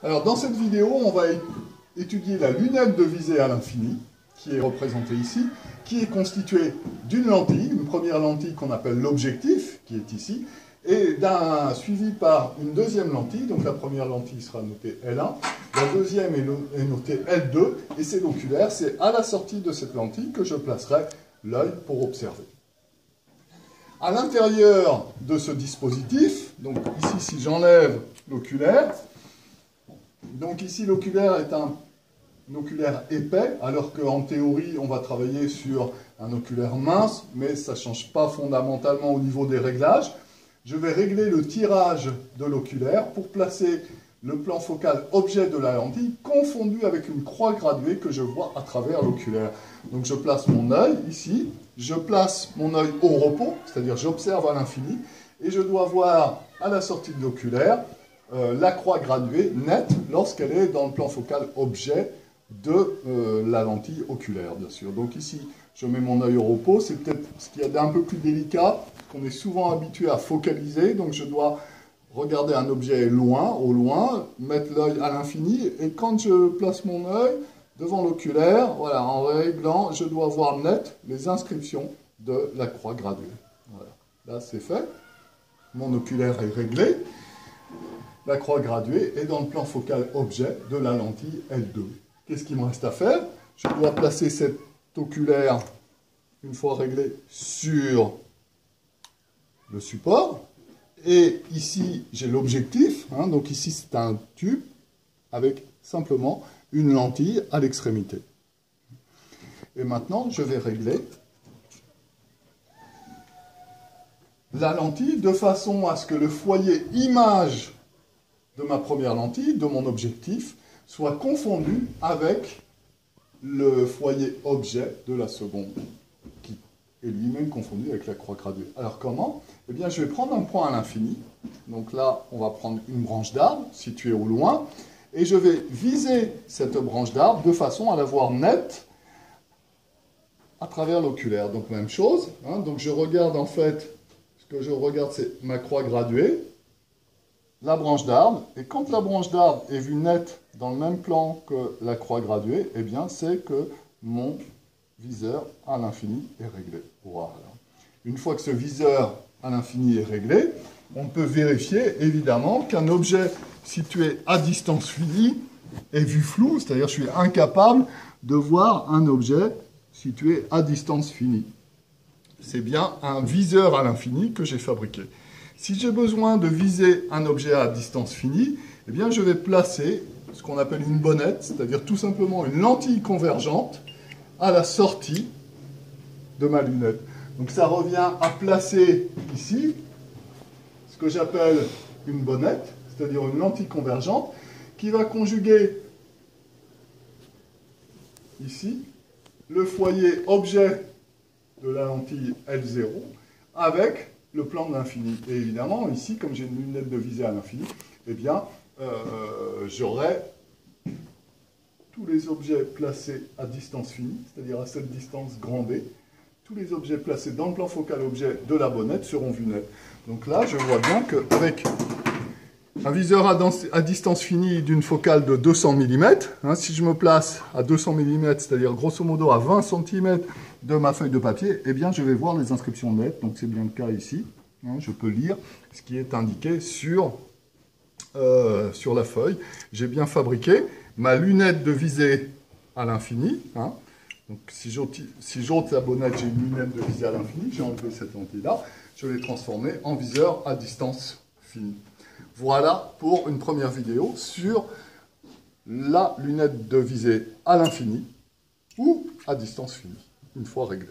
Alors dans cette vidéo, on va étudier la lunette de visée à l'infini, qui est représentée ici, qui est constituée d'une lentille, une première lentille qu'on appelle l'objectif, qui est ici, et suivi par une deuxième lentille. Donc la première lentille sera notée L1, la deuxième est notée L2, et c'est l'oculaire, c'est à la sortie de cette lentille que je placerai l'œil pour observer. À l'intérieur de ce dispositif, donc ici si j'enlève l'oculaire, donc ici l'oculaire est un oculaire épais, alors qu'en théorie on va travailler sur un oculaire mince, mais ça ne change pas fondamentalement au niveau des réglages. Je vais régler le tirage de l'oculaire pour placer le plan focal objet de la lentille confondu avec une croix graduée que je vois à travers l'oculaire. Donc je place mon œil ici, je place mon œil au repos, c'est-à-dire j'observe à l'infini, et je dois voir à la sortie de l'oculaire la croix graduée nette lorsqu'elle est dans le plan focal objet de la lentille oculaire, bien sûr. Donc ici, je mets mon œil au repos, c'est peut-être ce qu'il y a d'un peu plus délicat, qu'on est souvent habitué à focaliser, donc je dois regarder un objet loin, au loin, mettre l'œil à l'infini, et quand je place mon œil devant l'oculaire, voilà, en réglant, je dois voir net les inscriptions de la croix graduée. Voilà. Là, c'est fait. Mon oculaire est réglé. La croix graduée est dans le plan focal objet de la lentille L2. Qu'est-ce qu'il me reste à faire? Je dois placer cet oculaire, une fois réglé, sur le support. Et ici, j'ai l'objectif. Hein, donc ici, c'est un tube avec simplement une lentille à l'extrémité. Et maintenant, je vais régler la lentille de façon à ce que le foyer image de ma première lentille, de mon objectif, soit confondu avec le foyer objet de la seconde, qui est lui-même confondu avec la croix graduée. Alors comment? Eh bien, je vais prendre un point à l'infini. Donc là, on va prendre une branche d'arbre située au loin, et je vais viser cette branche d'arbre de façon à la voir nette à travers l'oculaire. Donc même chose. Hein, donc je regarde en fait, ce que je regarde c'est ma croix graduée, la branche d'arbre, et quand la branche d'arbre est vue nette dans le même plan que la croix graduée, eh bien c'est que mon viseur à l'infini est réglé. Voilà. Une fois que ce viseur à l'infini est réglé, on peut vérifier évidemment qu'un objet situé à distance finie est vu flou, c'est-à-dire je suis incapable de voir un objet situé à distance finie. C'est bien un viseur à l'infini que j'ai fabriqué. Si j'ai besoin de viser un objet à distance finie, eh bien je vais placer ce qu'on appelle une bonnette, c'est-à-dire tout simplement une lentille convergente à la sortie de ma lunette. Donc ça revient à placer ici ce que j'appelle une bonnette, c'est-à-dire une lentille convergente, qui va conjuguer ici le foyer objet de la lentille L0 avec le plan de l'infini. Et évidemment, ici, comme j'ai une lunette de visée à l'infini, eh bien, j'aurai tous les objets placés à distance finie, c'est-à-dire à cette distance grand B. Tous les objets placés dans le plan focal objet de la bonnette seront vus nets. Donc là, je vois bien qu'avec un viseur à distance finie d'une focale de 200 mm, hein, si je me place à 200 mm, c'est-à-dire grosso modo à 20 cm de ma feuille de papier, eh bien je vais voir les inscriptions nettes, donc c'est bien le cas ici. Hein, je peux lire ce qui est indiqué sur la feuille. J'ai bien fabriqué ma lunette de visée à l'infini. Hein. Donc si j'ôte la bonnette, j'ai une lunette de visée à l'infini, j'ai enlevé cette lentille-là, je l'ai transformée en viseur à distance finie. Voilà pour une première vidéo sur la lunette de visée à l'infini ou à distance finie, une fois réglée.